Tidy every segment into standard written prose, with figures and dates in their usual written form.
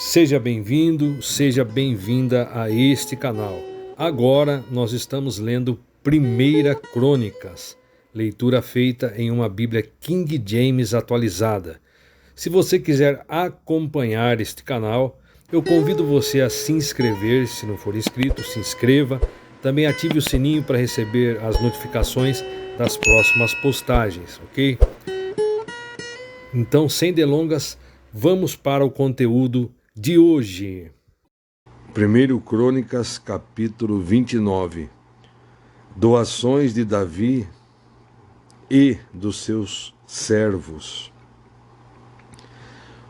Seja bem-vindo, seja bem-vinda a este canal. Agora nós estamos lendo 1 Crônicas, leitura feita em uma Bíblia King James atualizada. Se você quiser acompanhar este canal, eu convido você a se inscrever. Se não for inscrito, se inscreva. Também ative o sininho para receber as notificações das próximas postagens, ok? Então, sem delongas, vamos para o conteúdo de hoje. 1 Crônicas, capítulo 29. Doações de Davi e dos seus servos.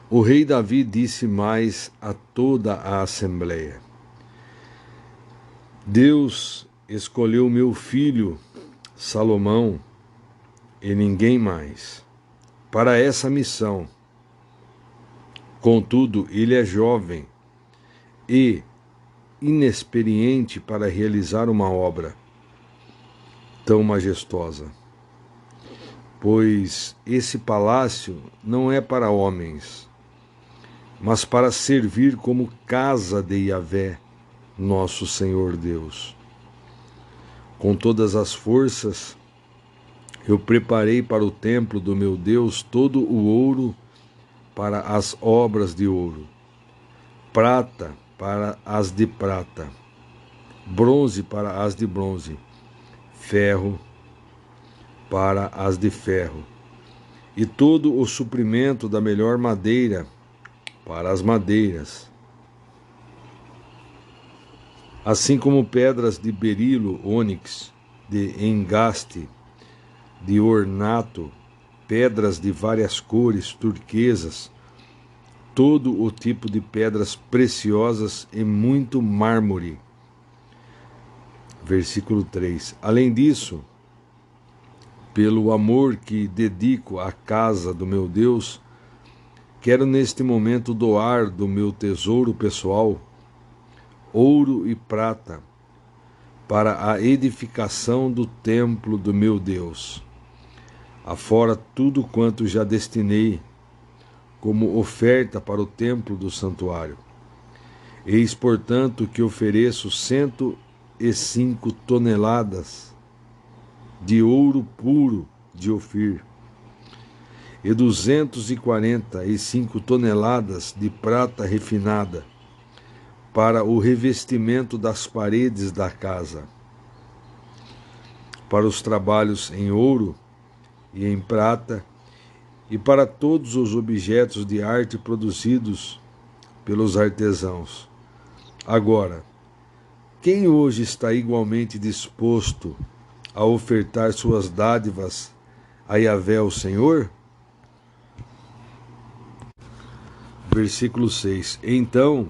O rei Davi disse mais a toda a assembleia: Deus escolheu meu filho Salomão e ninguém mais para essa missão. Contudo, ele é jovem e inexperiente para realizar uma obra tão majestosa, pois esse palácio não é para homens, mas para servir como casa de Yahvé, nosso Senhor Deus. Com todas as forças, eu preparei para o templo do meu Deus todo o ouro para as obras de ouro, prata para as de prata, bronze para as de bronze, ferro para as de ferro, e todo o suprimento da melhor madeira para as madeiras, assim como pedras de berilo, ônix, de engaste, de ornato, pedras de várias cores, turquesas, todo o tipo de pedras preciosas e muito mármore. Versículo 3. Além disso, pelo amor que dedico à casa do meu Deus, quero neste momento doar do meu tesouro pessoal ouro e prata para a edificação do templo do meu Deus, afora tudo quanto já destinei como oferta para o templo do santuário. Eis, portanto, que ofereço 105 toneladas de ouro puro de Ofir e 245 toneladas de prata refinada para o revestimento das paredes da casa, para os trabalhos em ouro e em prata, e para todos os objetos de arte produzidos pelos artesãos. Agora, quem hoje está igualmente disposto a ofertar suas dádivas a Yahvé, o Senhor? Versículo 6. Então,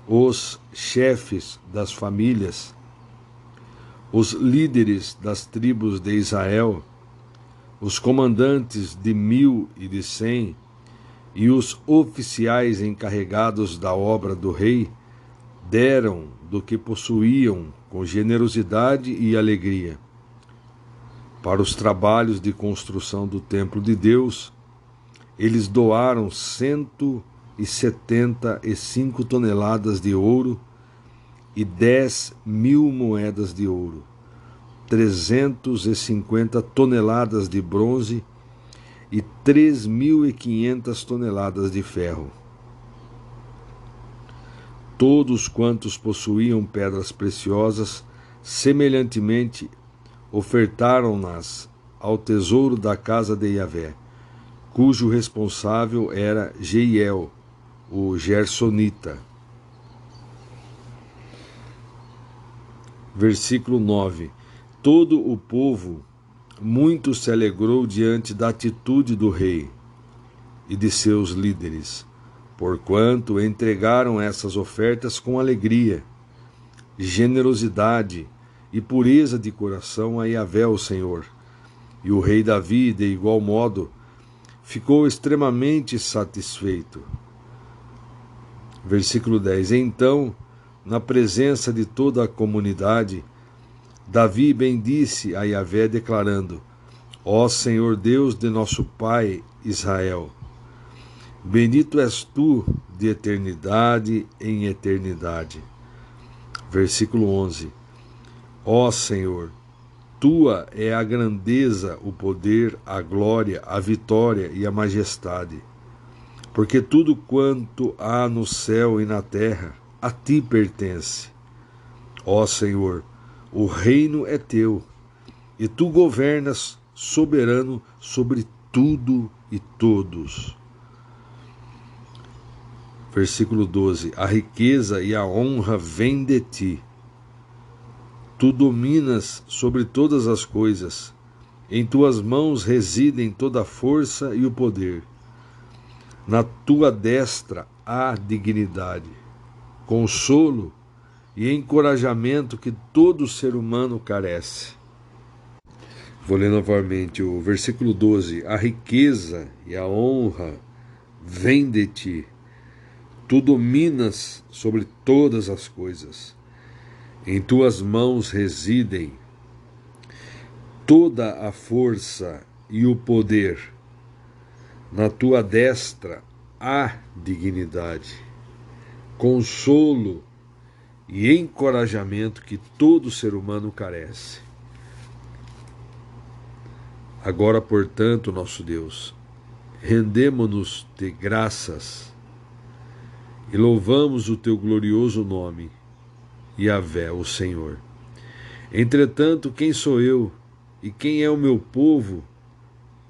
os chefes das famílias, os líderes das tribos de Israel, os comandantes de 1000 e de 100 e os oficiais encarregados da obra do rei deram do que possuíam com generosidade e alegria para os trabalhos de construção do templo de Deus. Eles doaram 175 toneladas de ouro e 10.000 moedas de ouro, 350 toneladas de bronze e 3.500 toneladas de ferro. Todos quantos possuíam pedras preciosas, semelhantemente, ofertaram-nas ao tesouro da casa de Yahvé, cujo responsável era Jeiel, o Gersonita. Versículo 9. Todo o povo muito se alegrou diante da atitude do rei e de seus líderes, porquanto entregaram essas ofertas com alegria, generosidade e pureza de coração a Yahvé, o Senhor. E o rei Davi, de igual modo, ficou extremamente satisfeito. Versículo 10. Então, na presença de toda a comunidade, Davi bendisse a Yahvé, declarando: Ó Senhor Deus de nosso pai Israel, Bendito és tu de eternidade em eternidade. Versículo 11. Ó Senhor, tua é a grandeza, o poder, a glória, a vitória e a majestade. Porque tudo quanto há no céu e na terra, a ti pertence. Ó Senhor, o reino é teu, e tu governas soberano sobre tudo e todos. Versículo 12. A riqueza e a honra vêm de ti. Tu dominas sobre todas as coisas. Em tuas mãos residem toda a força e o poder. Na tua destra há dignidade, consolo e encorajamento que todo ser humano carece. Vou ler novamente o versículo 12. A riqueza e a honra vêm de ti. Tu dominas sobre todas as coisas. Em tuas mãos residem toda a força e o poder. Na tua destra há dignidade, consolo e encorajamento que todo ser humano carece. Agora, portanto, nosso Deus, rendemo-nos de graças e louvamos o teu glorioso nome, Yahvé, o Senhor. Entretanto, quem sou eu e quem é o meu povo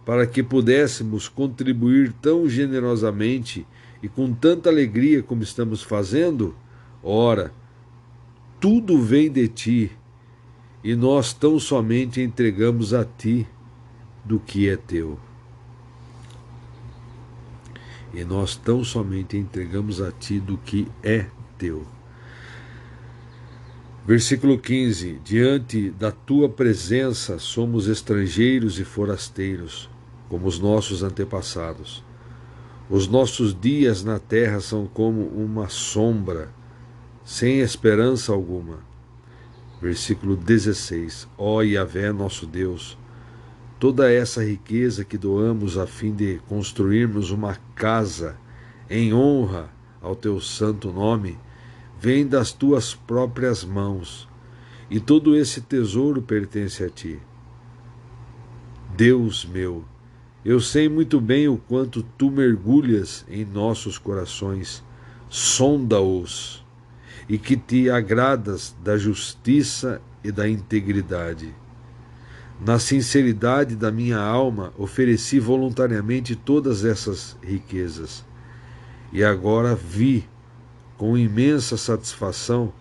para que pudéssemos contribuir tão generosamente e com tanta alegria como estamos fazendo? Ora, tudo vem de ti e nós tão somente entregamos a ti do que é teu. E nós tão somente entregamos a ti do que é teu. Versículo 15. Diante da tua presença somos estrangeiros e forasteiros, como os nossos antepassados. Os nossos dias na terra são como uma sombra, sem esperança alguma. Versículo 16. Ó Yahvé, nosso Deus, toda essa riqueza que doamos a fim de construirmos uma casa em honra ao teu santo nome, vem das tuas próprias mãos, e todo esse tesouro pertence a ti. Deus meu, eu sei muito bem o quanto tu mergulhas em nossos corações, sonda-os, e que te agradas da justiça e da integridade. Na sinceridade da minha alma, ofereci voluntariamente todas essas riquezas. E agora vi, com imensa satisfação,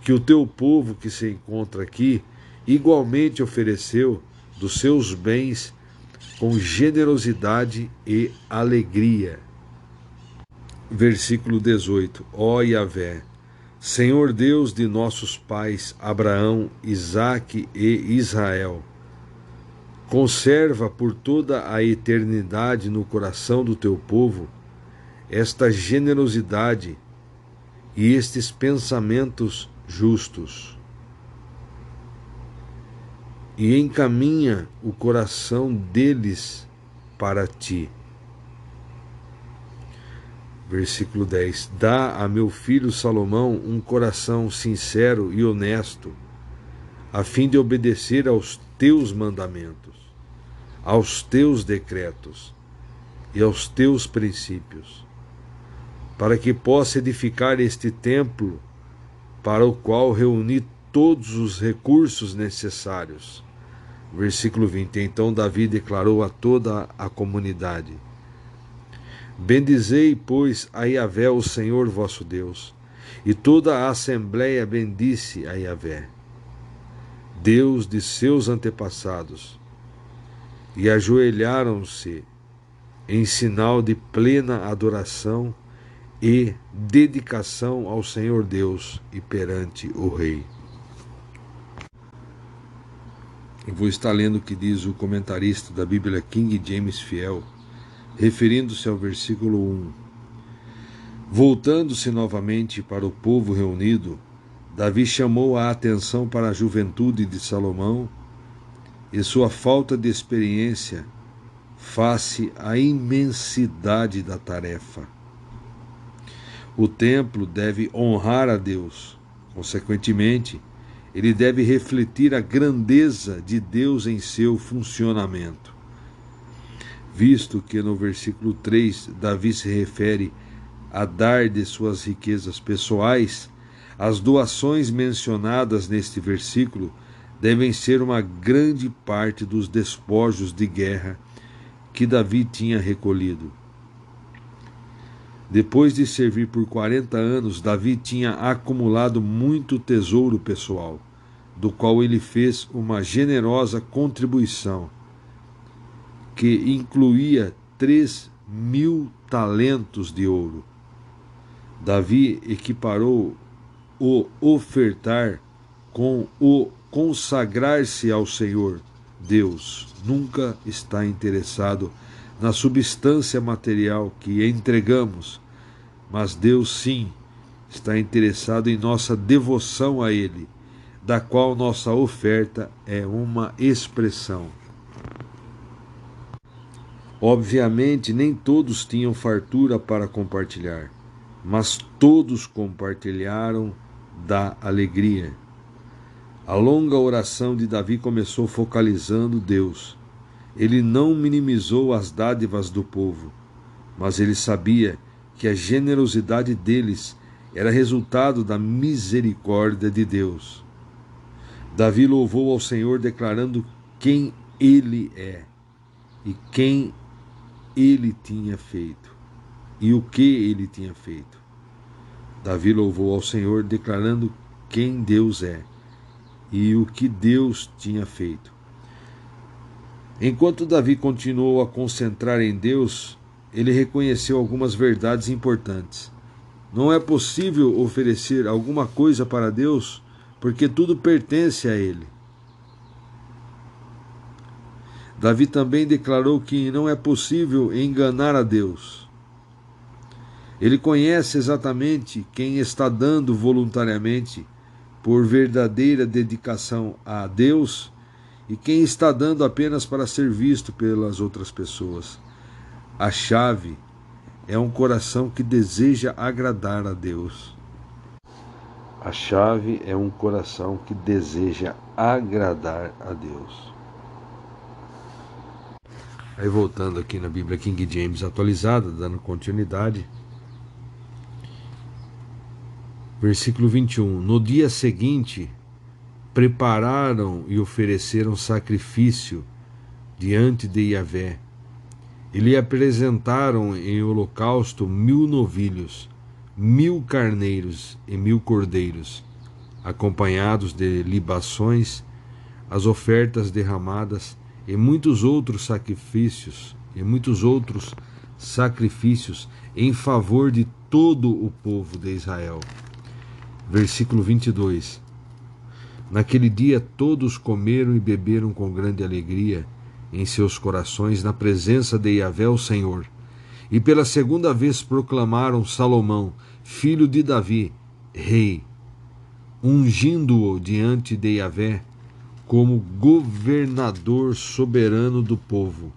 que o teu povo que se encontra aqui igualmente ofereceu dos seus bens com generosidade e alegria. Versículo 18. Ó Yahvé, Senhor Deus de nossos pais Abraão, Isaque e Israel, conserva por toda a eternidade no coração do teu povo esta generosidade e estes pensamentos justos, e encaminha o coração deles para ti. Versículo 10. Dá a meu filho Salomão um coração sincero e honesto, a fim de obedecer aos teus mandamentos, aos teus decretos e aos teus princípios, para que possa edificar este templo, para o qual reuni todos os recursos necessários. Versículo 20. Então Davi declarou a toda a comunidade: Bendizei, pois, a Yahvé, o Senhor vosso Deus. E toda a assembleia bendisse a Yahvé, Deus de seus antepassados, e ajoelharam-se em sinal de plena adoração e dedicação ao Senhor Deus e perante o Rei. Eu vou estar lendo o que diz o comentarista da Bíblia King James Fiel, referindo-se ao versículo 1. Voltando-se novamente para o povo reunido, Davi chamou a atenção para a juventude de Salomão e sua falta de experiência, face à imensidade da tarefa. O templo deve honrar a Deus. Consequentemente, ele deve refletir a grandeza de Deus em seu funcionamento. Visto que no versículo 3 Davi se refere a dar de suas riquezas pessoais, as doações mencionadas neste versículo devem ser uma grande parte dos despojos de guerra que Davi tinha recolhido. Depois de servir por 40 anos, Davi tinha acumulado muito tesouro pessoal, do qual ele fez uma generosa contribuição, que incluía 3.000 talentos de ouro. Davi equiparou o ofertar com o consagrar-se ao Senhor. Deus nunca está interessado na substância material que entregamos, mas Deus sim está interessado em nossa devoção a Ele, da qual nossa oferta é uma expressão. Obviamente, nem todos tinham fartura para compartilhar, mas todos compartilharam da alegria. A longa oração de Davi começou focalizando Deus. Ele não minimizou as dádivas do povo, mas ele sabia que a generosidade deles era resultado da misericórdia de Deus. Davi louvou ao Senhor declarando quem ele é e quem ele tinha feito e o que ele tinha feito. Davi louvou ao Senhor declarando quem Deus é e o que Deus tinha feito. Enquanto Davi continuou a concentrar em Deus, ele reconheceu algumas verdades importantes. Não é possível oferecer alguma coisa para Deus, porque tudo pertence a Ele. Davi também declarou que não é possível enganar a Deus. Ele conhece exatamente quem está dando voluntariamente por verdadeira dedicação a Deus e quem está dando apenas para ser visto pelas outras pessoas. A chave é um coração que deseja agradar a Deus. A chave é um coração que deseja agradar a Deus. Aí voltando aqui na Bíblia King James atualizada, dando continuidade. Versículo 21. No dia seguinte, prepararam e ofereceram sacrifício diante de Yahvé. E lhe apresentaram em holocausto 1.000 novilhos, 1.000 carneiros e 1.000 cordeiros, acompanhados de libações, as ofertas derramadas e muitos outros sacrifícios em favor de todo o povo de Israel. Versículo 22. Naquele dia todos comeram e beberam com grande alegria em seus corações na presença de Yahvé o Senhor. E pela segunda vez proclamaram Salomão, filho de Davi, rei, ungindo-o diante de Yahvé como governador soberano do povo,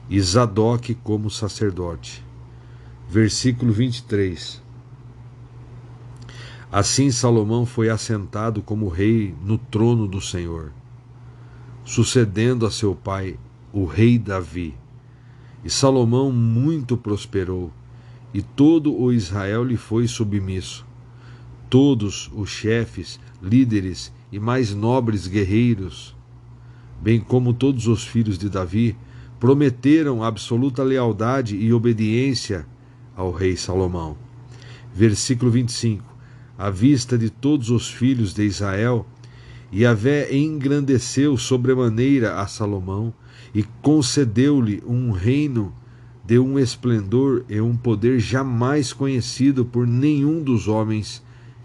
e Zadok como sacerdote. Versículo 23. Assim Salomão foi assentado como rei no trono do Senhor, sucedendo a seu pai, o rei Davi. E Salomão muito prosperou, e todo o Israel lhe foi submisso. Todos os chefes, líderes e mais nobres guerreiros, bem como todos os filhos de Davi, prometeram absoluta lealdade e obediência ao rei Salomão. Versículo 25. À vista de todos os filhos de Israel, Yahvé engrandeceu sobremaneira a Salomão e concedeu-lhe um reino de um esplendor e um poder jamais conhecido por nenhum dos homens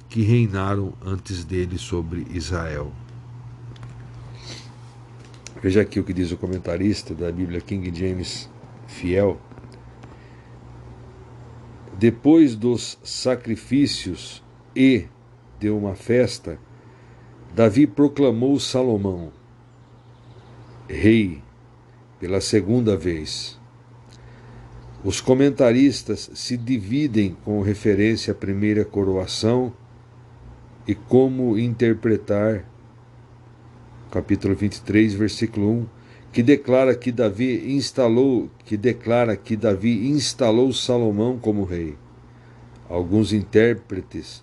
que reinaram antes dele sobre Israel. Veja aqui o que diz o comentarista da Bíblia King James Fiel. Depois dos sacrifícios e de uma festa, Davi proclamou Salomão rei pela segunda vez. Os comentaristas se dividem com referência à primeira coroação e como interpretar capítulo 23, versículo 1, que declara que Davi instalou Salomão como rei. Alguns intérpretes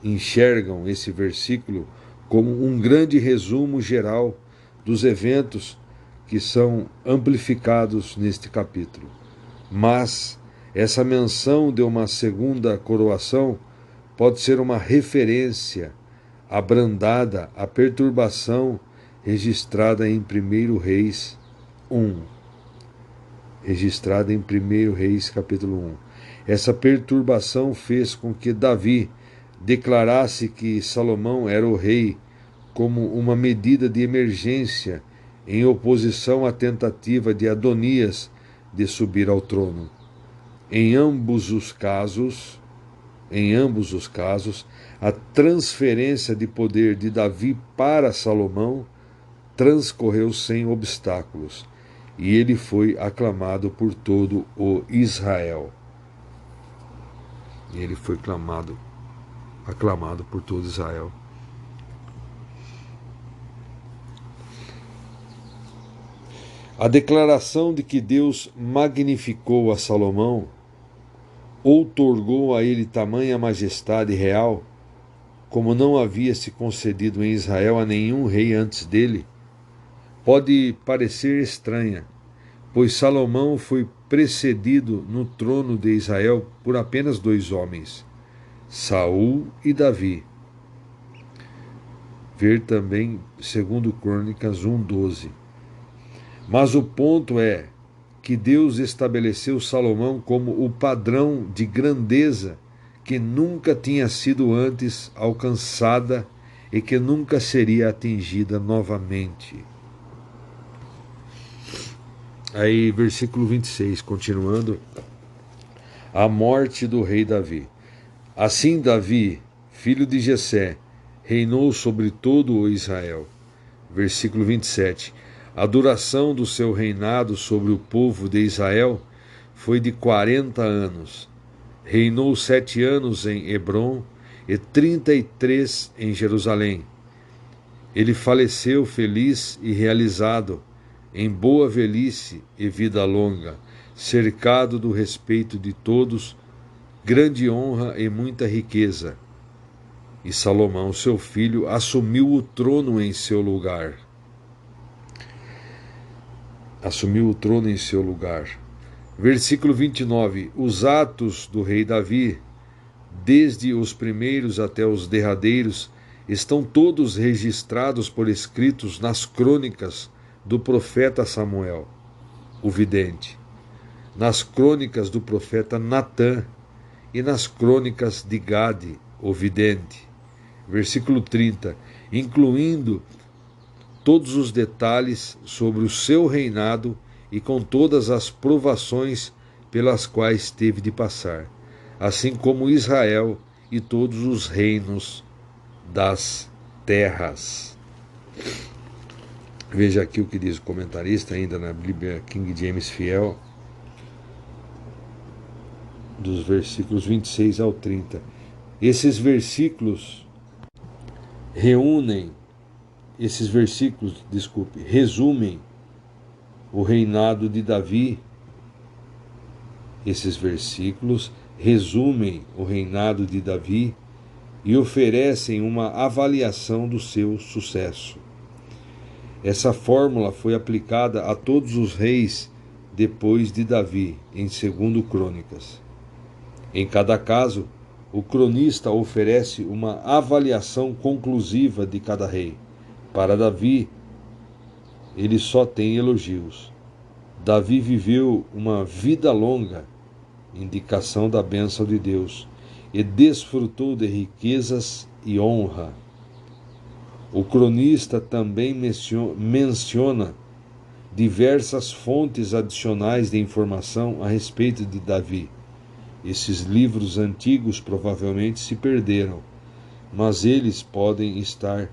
enxergam esse versículo como um grande resumo geral dos eventos que são amplificados neste capítulo. Mas essa menção de uma segunda coroação pode ser uma referência abrandada à perturbação registrada em 1 Reis 1. Registrada em 1 Reis capítulo 1. Essa perturbação fez com que Davi declarasse que Salomão era o rei como uma medida de emergência em oposição à tentativa de Adonias de subir ao trono. Em ambos os casos, a transferência de poder de Davi para Salomão transcorreu sem obstáculos, e ele foi aclamado por todo o Israel. Aclamado por todo Israel. A declaração de que Deus magnificou a Salomão, outorgou a ele tamanha majestade real, como não havia se concedido em Israel a nenhum rei antes dele, pode parecer estranha, pois Salomão foi precedido no trono de Israel por apenas 2 homens, Saul e Davi. Ver também 2 Crônicas 1:12. Mas o ponto é que Deus estabeleceu Salomão como o padrão de grandeza que nunca tinha sido antes alcançada e que nunca seria atingida novamente. Aí, versículo 26, continuando. A morte do rei Davi. Assim Davi, filho de Jessé, reinou sobre todo o Israel. Versículo 27. A duração do seu reinado sobre o povo de Israel foi de 40 anos. Reinou 7 anos em Hebrom e 33 em Jerusalém. Ele faleceu feliz e realizado, em boa velhice e vida longa, cercado do respeito de todos, grande honra e muita riqueza. E Salomão, seu filho, assumiu o trono em seu lugar. Versículo 29. Os atos do rei Davi, desde os primeiros até os derradeiros, estão todos registrados por escritos nas crônicas do profeta Samuel, o vidente, nas crônicas do profeta Natã e nas crônicas de Gade, o vidente. Versículo 30. Incluindo todos os detalhes sobre o seu reinado e com todas as provações pelas quais teve de passar, assim como Israel e todos os reinos das terras. Veja aqui o que diz o comentarista, ainda na Bíblia King James Fiel, dos versículos 26 ao 30. Esses versículos resumem o reinado de Davi. Esses versículos resumem o reinado de Davi e oferecem uma avaliação do seu sucesso. Essa fórmula foi aplicada a todos os reis depois de Davi, em 2 Crônicas. Em cada caso, o cronista oferece uma avaliação conclusiva de cada rei. Para Davi, ele só tem elogios. Davi viveu uma vida longa, indicação da bênção de Deus, e desfrutou de riquezas e honra. O cronista também menciona diversas fontes adicionais de informação a respeito de Davi. Esses livros antigos provavelmente se perderam, mas eles podem estar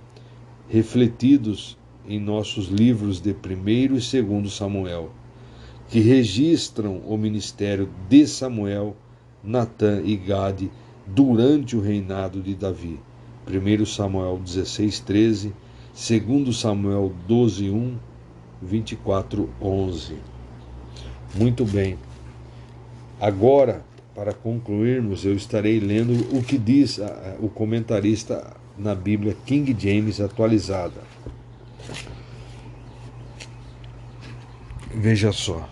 refletidos em nossos livros de 1º e 2º Samuel, que registram o ministério de Samuel, Natã e Gade durante o reinado de Davi. 1 Samuel 16:13, 2 Samuel 12:1, 24:11. Muito bem. Agora, para concluirmos, eu estarei lendo o que diz o comentarista na Bíblia King James atualizada. Veja só.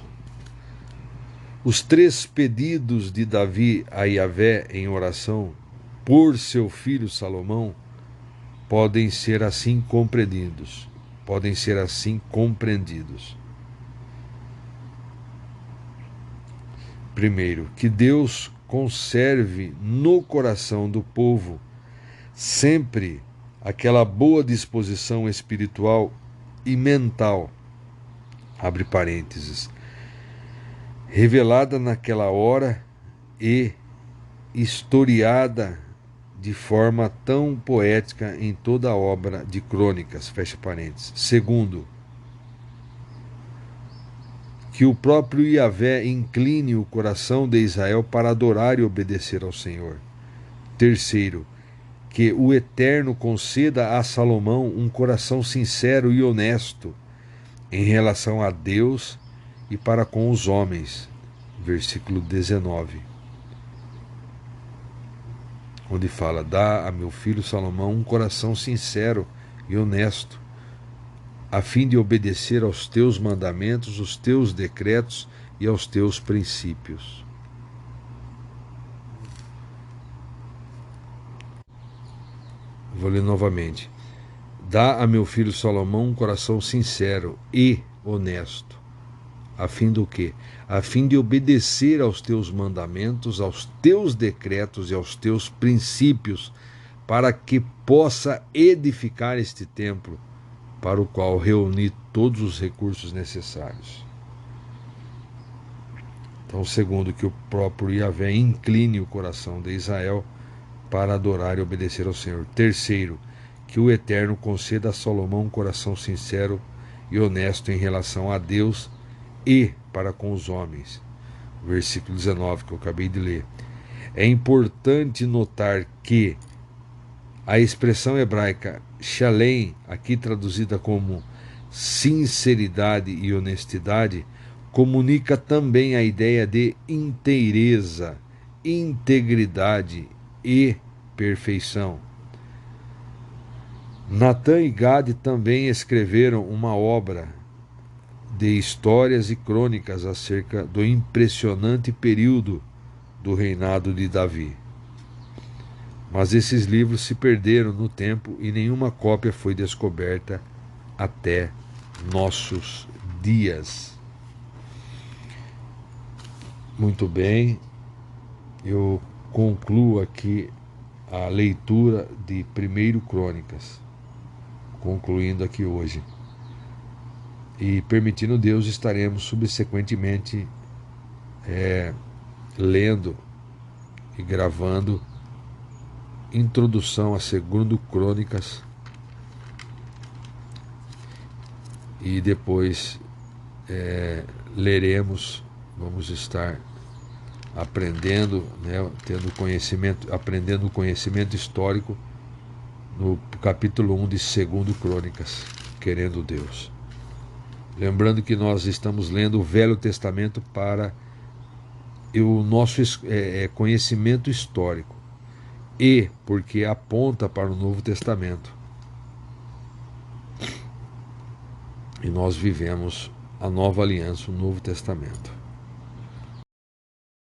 Os 3 pedidos de Davi a Yahvé em oração por seu filho Salomão podem ser assim compreendidos. Primeiro, que Deus conserve no coração do povo sempre aquela boa disposição espiritual e mental, abre parênteses, revelada naquela hora e historiada de forma tão poética em toda a obra de Crônicas, fecha parênteses. Segundo, que o próprio Yahvé incline o coração de Israel para adorar e obedecer ao Senhor. Terceiro, que o Eterno conceda a Salomão um coração sincero e honesto em relação a Deus e para com os homens. Versículo 19. Onde fala: dá a meu filho Salomão um coração sincero e honesto, a fim de obedecer aos teus mandamentos, os teus decretos e aos teus princípios. Vou ler novamente. Dá a meu filho Salomão um coração sincero e honesto, a fim do quê? A fim de obedecer aos teus mandamentos, aos teus decretos e aos teus princípios, para que possa edificar este templo, para o qual reuni todos os recursos necessários. Então, segundo, que o próprio Yahvé incline o coração de Israel para adorar e obedecer ao Senhor. Terceiro, que o Eterno conceda a Salomão um coração sincero e honesto em relação a Deus e para com os homens. Versículo 19, que eu acabei de ler. É importante notar que a expressão hebraica shalem, aqui traduzida como sinceridade e honestidade, comunica também a ideia de inteireza, integridade e perfeição. Natã e Gade também escreveram uma obra de histórias e crônicas acerca do impressionante período do reinado de Davi. Mas esses livros se perderam no tempo e nenhuma cópia foi descoberta até nossos dias. Muito bem, eu concluo aqui a leitura de 1 Crônicas, concluindo aqui hoje. E permitindo Deus, estaremos subsequentemente lendo e gravando introdução a 2 Crônicas, e depois leremos, vamos estar aprendendo, tendo conhecimento, aprendendo o conhecimento histórico no capítulo 1 de 2 Crônicas, querendo Deus. Lembrando que nós estamos lendo o Velho Testamento para o nosso conhecimento histórico, e porque aponta para o Novo Testamento. E nós vivemos a nova aliança, o Novo Testamento.